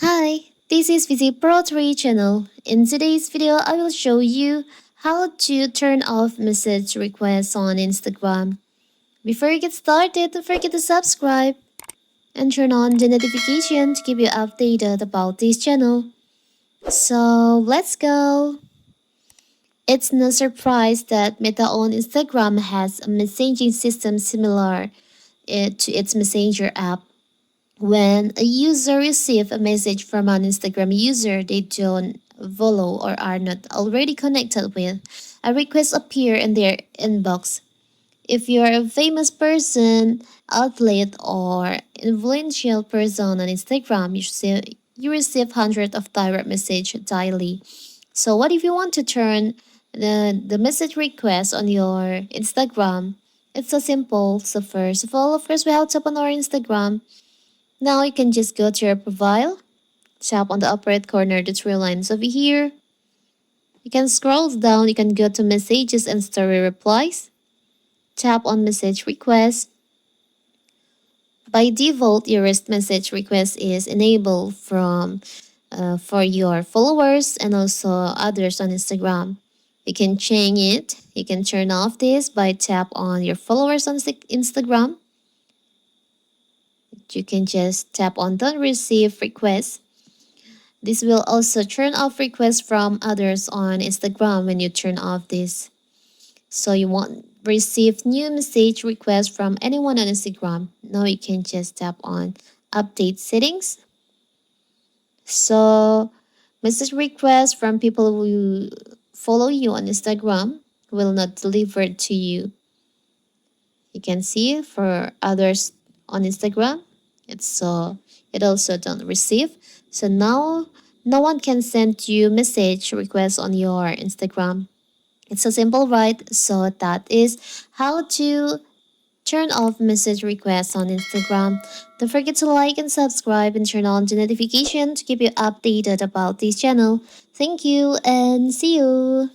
Hi, this is Visit Pro 3 channel. In today's video, I will show you how to turn off message requests on Instagram. Before you get started, don't forget to subscribe and turn on the notification to keep you updated about this channel. So let's go. It's no surprise that Meta on Instagram has a messaging system similar to its Messenger app. When a user receives a message from an Instagram user they don't follow or are not already connected with, a request appear in their inbox. If you are a famous person, athlete, or influential person on Instagram, you receive hundreds of direct messages daily. So what if you want to turn the message request on your Instagram? It's so simple. So first of all, we have to open our Instagram. Now you can just go to your profile, tap on the upper right corner, the three lines over here. You can scroll down, you can go to messages and story replies. Tap on message request. By default, your rest message request is enabled for your followers and also others on Instagram. You can change it. You can turn off this by tap on your followers on Instagram. You can just tap on don't receive requests. This will also turn off requests from others on Instagram when you turn off this. So you won't receive new message requests from anyone on Instagram. Now you can just tap on update settings. So message requests from people who follow you on Instagram will not deliver to you. You can see for others on Instagram, it also don't receive. So now no one can send you message requests on your Instagram. It's so simple, right? So that is how to turn off message requests on Instagram. Don't forget to like and subscribe and turn on the notification to keep you updated about this channel. Thank you and see you.